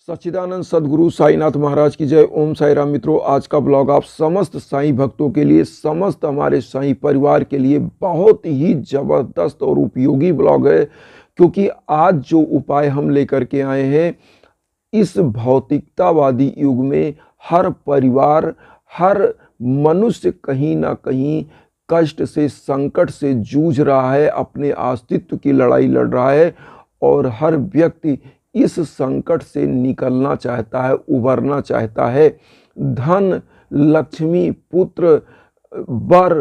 सच्चिदानंद सद्गुरु साईनाथ महाराज की जय। ओम साई राम। मित्रों, आज का ब्लॉग आप समस्त साईं भक्तों के लिए, समस्त हमारे साईं परिवार के लिए बहुत ही जबरदस्त और उपयोगी ब्लॉग है, क्योंकि आज जो उपाय हम लेकर के आए हैं, इस भौतिकतावादी युग में हर परिवार, हर मनुष्य कहीं ना कहीं कष्ट से, संकट से जूझ रहा है, अपने अस्तित्व की लड़ाई लड़ रहा है और हर व्यक्ति इस संकट से निकलना चाहता है, उबरना चाहता है। धन, लक्ष्मी, पुत्र, वर,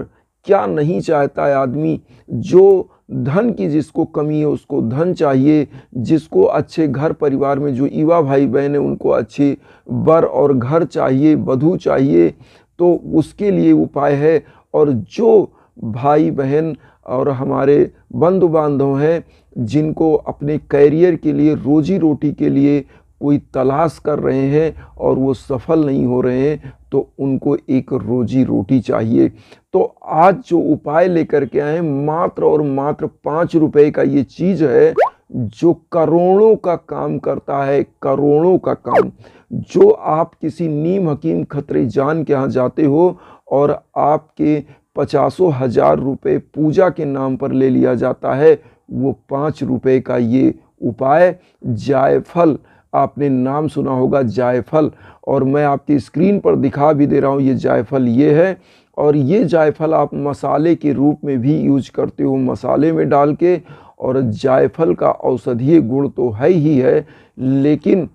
क्या नहीं चाहता है आदमी। जो धन की जिसको कमी है उसको धन चाहिए, जिसको अच्छे घर परिवार में जो युवा भाई बहन है उनको अच्छे वर और घर चाहिए, वधू चाहिए, तो उसके लिए उपाय है। और जो भाई बहन और हमारे बंधु बांधव हैं जिनको अपने कैरियर के लिए, रोजी रोटी के लिए कोई तलाश कर रहे हैं और वो सफल नहीं हो रहे हैं, तो उनको एक रोजी रोटी चाहिए। तो आज जो उपाय लेकर के आए, मात्र और मात्र 5 रुपए का ये चीज़ है जो करोड़ों का काम करता है, करोड़ों का काम। जो आप किसी नीम हकीम खत्री जान के यहाँ जाते हो और आपके 50,000 रुपये पूजा के नाम पर ले लिया जाता है, वो 5 रुपए का ये उपाय जायफल, आपने नाम सुना होगा जायफल, और मैं आपकी स्क्रीन पर दिखा भी दे रहा हूँ। ये जायफल ये है, और ये जायफल आप मसाले के रूप में भी यूज करते हो, मसाले में डाल के। और जायफल का औषधीय गुण तो है ही है, लेकिन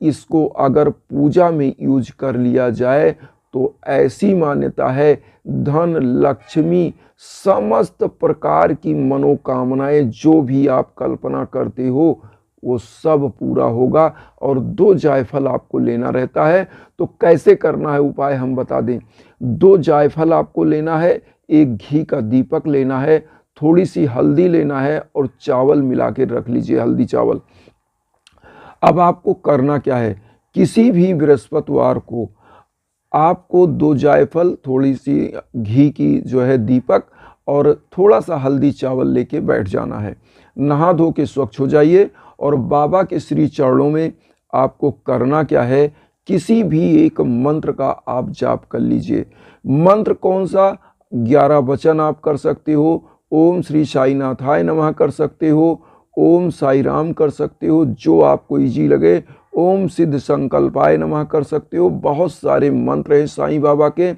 इसको अगर पूजा में यूज कर लिया जाए तो ऐसी मान्यता है, धन, लक्ष्मी, समस्त प्रकार की मनोकामनाएं जो भी आप कल्पना करते हो वो सब पूरा होगा। और 2 जायफल आपको लेना रहता है। तो कैसे करना है उपाय हम बता दें। 2 जायफल आपको लेना है, एक घी का दीपक लेना है, थोड़ी सी हल्दी लेना है और चावल मिला के रख लीजिए, हल्दी चावल। अब आपको करना क्या है, किसी भी बृहस्पतिवार को आपको 2 जायफल, थोड़ी सी घी की जो है दीपक और थोड़ा सा हल्दी चावल लेके बैठ जाना है। नहा धो के स्वच्छ हो जाइए और बाबा के श्री चरणों में आपको करना क्या है, किसी भी एक मंत्र का आप जाप कर लीजिए। मंत्र कौन सा, 11 वचन आप कर सकते हो। ओम श्री साईनाथाय नमः कर सकते हो, ओम साई राम कर सकते हो, जो आपको इजी लगे। ओम सिद्ध संकल्पाय नमः कर सकते हो। बहुत सारे मंत्र हैं साईं बाबा के,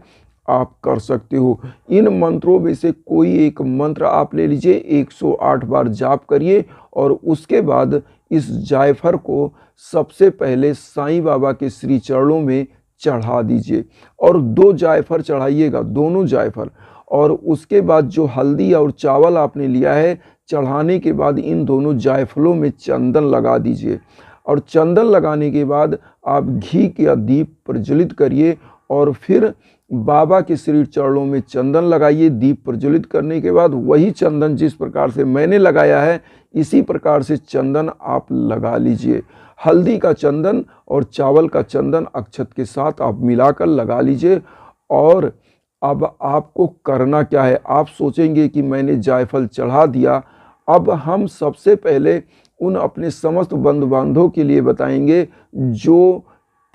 आप कर सकते हो। इन मंत्रों में से कोई एक मंत्र आप ले लीजिए, 108 बार जाप करिए और उसके बाद इस जायफल को सबसे पहले साईं बाबा के श्री चरणों में चढ़ा दीजिए। और 2 जायफल चढ़ाइएगा, दोनों जायफल। और उसके बाद जो हल्दी और चावल आपने लिया है, चढ़ाने के बाद इन दोनों जायफलों में चंदन लगा दीजिए। और चंदन लगाने के बाद आप घी का दीप प्रज्वलित करिए और फिर बाबा के श्री चरणों में चंदन लगाइए। दीप प्रज्वलित करने के बाद वही चंदन जिस प्रकार से मैंने लगाया है, इसी प्रकार से चंदन आप लगा लीजिए। हल्दी का चंदन और चावल का चंदन अक्षत के साथ आप मिलाकर लगा लीजिए। और अब आपको करना क्या है, आप सोचेंगे कि मैंने जायफल चढ़ा दिया। अब हम सबसे पहले उन अपने समस्त बंधु बांधवों के लिए बताएंगे जो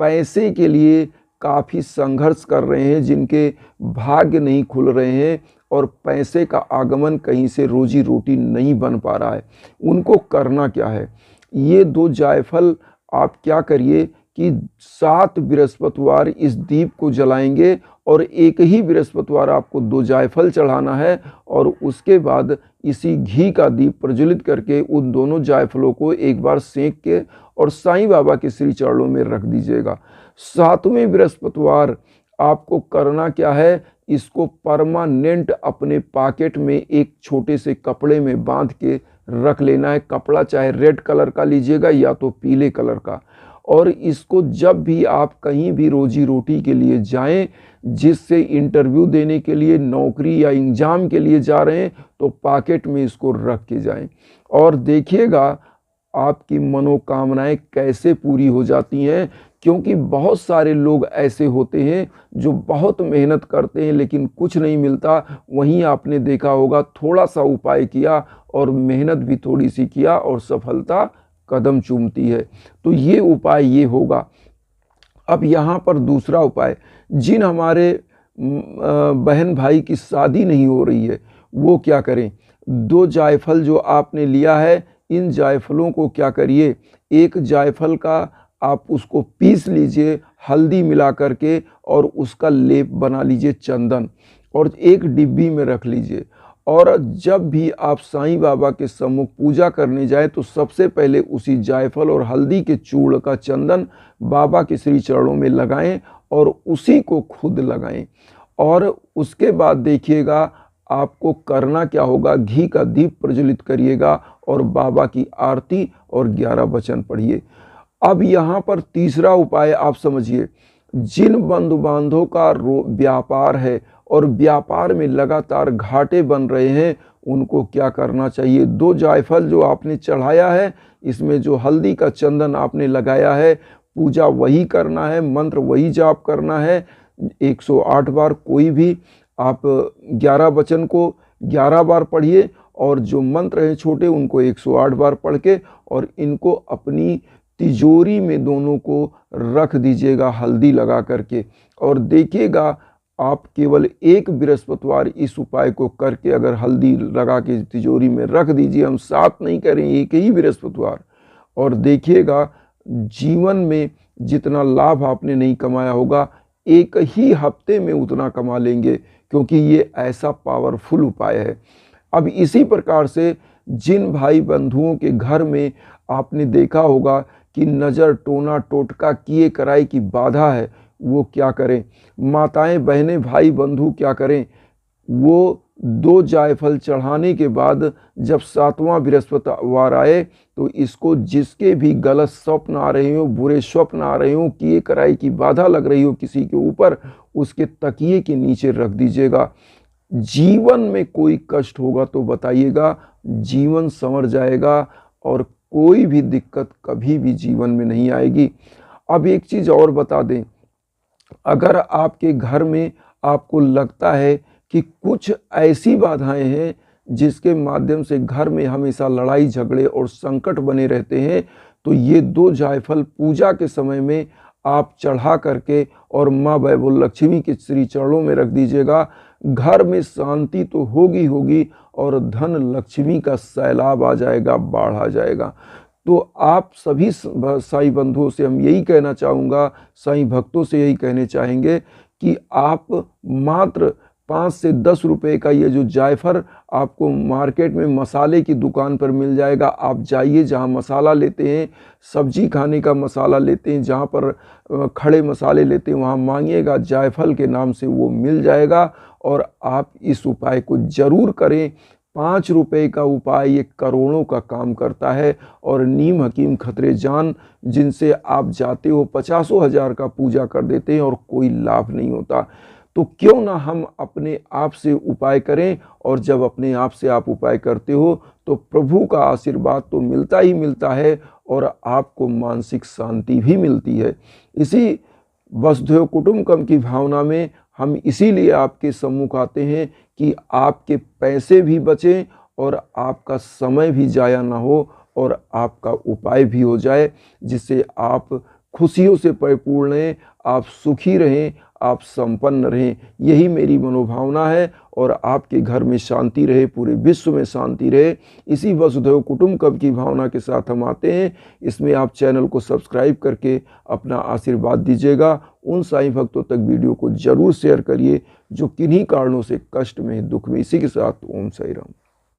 पैसे के लिए काफ़ी संघर्ष कर रहे हैं, जिनके भाग्य नहीं खुल रहे हैं और पैसे का आगमन कहीं से रोजी रोटी नहीं बन पा रहा है। उनको करना क्या है, ये 2 जायफल आप क्या करिए कि 7 बृहस्पतिवार इस दीप को जलाएंगे और एक ही बृहस्पतिवार आपको 2 जायफल चढ़ाना है। और उसके बाद इसी घी का दीप प्रज्वलित करके उन दोनों जायफलों को एक बार सेंक के और साईं बाबा के श्री चरणों में रख दीजिएगा। 7वें बृहस्पतिवार आपको करना क्या है, इसको परमानेंट अपने पॉकेट में एक छोटे से कपड़े में बांध के रख लेना है। कपड़ा चाहे रेड कलर का लीजिएगा या तो पीले कलर का। और इसको जब भी आप कहीं भी रोजी रोटी के लिए जाएं, जिससे इंटरव्यू देने के लिए, नौकरी या एग्जाम के लिए जा रहे हैं, तो पॉकेट में इसको रख के जाएं। और देखिएगा आपकी मनोकामनाएं कैसे पूरी हो जाती हैं। क्योंकि बहुत सारे लोग ऐसे होते हैं जो बहुत मेहनत करते हैं लेकिन कुछ नहीं मिलता। वहीं आपने देखा होगा, थोड़ा सा उपाय किया और मेहनत भी थोड़ी सी किया और सफलता कदम चूमती है। तो ये उपाय ये होगा। अब यहाँ पर दूसरा उपाय, जिन हमारे बहन भाई की शादी नहीं हो रही है वो क्या करें। 2 जायफल जो आपने लिया है, इन जायफलों को क्या करिए, एक जायफल का आप उसको पीस लीजिए हल्दी मिला करके और उसका लेप बना लीजिए चंदन, और एक डिब्बी में रख लीजिए। और जब भी आप साईं बाबा के सम्मुख पूजा करने जाए तो सबसे पहले उसी जायफल और हल्दी के चूर्ण का चंदन बाबा के श्री चरणों में लगाएं और उसी को खुद लगाएं। और उसके बाद देखिएगा आपको करना क्या होगा, घी का दीप प्रज्वलित करिएगा और बाबा की आरती और 11 वचन पढ़िए। अब यहाँ पर तीसरा उपाय आप समझिए, जिन बंधु बांधवों का व्यापार है और व्यापार में लगातार घाटे बन रहे हैं, उनको क्या करना चाहिए, 2 जायफल जो आपने चढ़ाया है, इसमें जो हल्दी का चंदन आपने लगाया है, पूजा वही करना है, मंत्र वही जाप करना है 108 बार। कोई भी आप 11 वचन को 11 बार पढ़िए और जो मंत्र हैं छोटे उनको 108 बार पढ़ के, और इनको अपनी तिजोरी में दोनों को रख दीजिएगा हल्दी लगा करके। और देखिएगा आप केवल एक बृहस्पतिवार इस उपाय को करके अगर हल्दी लगा के तिजोरी में रख दीजिए, हम 7 नहीं करें, एक ही बृहस्पतिवार, और देखिएगा जीवन में जितना लाभ आपने नहीं कमाया होगा एक ही हफ्ते में उतना कमा लेंगे, क्योंकि ये ऐसा पावरफुल उपाय है। अब इसी प्रकार से जिन भाई बंधुओं के घर में आपने देखा होगा कि नज़र टोना टोटका किए कराई की बाधा है, वो क्या करें, माताएं बहनें भाई बंधु क्या करें, वो 2 जायफल चढ़ाने के बाद जब 7वां बृहस्पतिवार आए तो इसको जिसके भी गलत स्वप्न आ रहे हो, बुरे स्वप्न आ रहे हो, किए कराई की बाधा लग रही हो किसी के ऊपर, उसके तकिए के नीचे रख दीजिएगा। जीवन में कोई कष्ट होगा तो बताइएगा, जीवन संवर जाएगा और कोई भी दिक्कत कभी भी जीवन में नहीं आएगी। अब एक चीज़ और बता दें, अगर आपके घर में आपको लगता है कि कुछ ऐसी बाधाएं हैं जिसके माध्यम से घर में हमेशा लड़ाई झगड़े और संकट बने रहते हैं, तो ये 2 जायफल पूजा के समय में आप चढ़ा करके और माँ वैभव लक्ष्मी के श्री चरणों में रख दीजिएगा। घर में शांति तो होगी होगी और धन लक्ष्मी का सैलाब आ जाएगा, बाढ़ आ जाएगा। तो आप सभी साईं बंधुओं से हम यही कहना चाहूँगा, साईं भक्तों से यही कहने चाहेंगे कि आप मात्र 5 से 10 रुपए का ये जो जायफल आपको मार्केट में मसाले की दुकान पर मिल जाएगा। आप जाइए जहाँ मसाला लेते हैं, सब्जी खाने का मसाला लेते हैं, जहाँ पर खड़े मसाले लेते हैं, वहाँ मांगिएगा, जायफल के नाम से वो मिल जाएगा। और आप इस उपाय को ज़रूर करें। 5 रुपए का उपाय ये करोड़ों का काम करता है। और नीम हकीम खतरे जान जिनसे आप जाते हो 50 हज़ार का पूजा कर देते हैं और कोई लाभ नहीं होता, तो क्यों ना हम अपने आप से उपाय करें। और जब अपने आप से आप उपाय करते हो तो प्रभु का आशीर्वाद तो मिलता ही मिलता है और आपको मानसिक शांति भी मिलती है। इसी वसुधैव कुटुंबकम की भावना में हम इसीलिए आपके सम्मुख आते हैं कि आपके पैसे भी बचें और आपका समय भी जाया ना हो और आपका उपाय भी हो जाए, जिससे आप खुशियों से परिपूर्ण रहें, आप सुखी रहें, आप संपन्न रहें। यही मेरी मनोभावना है और आपके घर में शांति रहे, पूरे विश्व में शांति रहे। इसी वसुधैव कुटुंबकम की भावना के साथ हम आते हैं। इसमें आप चैनल को सब्सक्राइब करके अपना आशीर्वाद दीजिएगा। उन साईं भक्तों तक वीडियो को जरूर शेयर करिए जो किन्हीं कारणों से कष्ट में, दुख में। इसी के साथ ओम साई राम।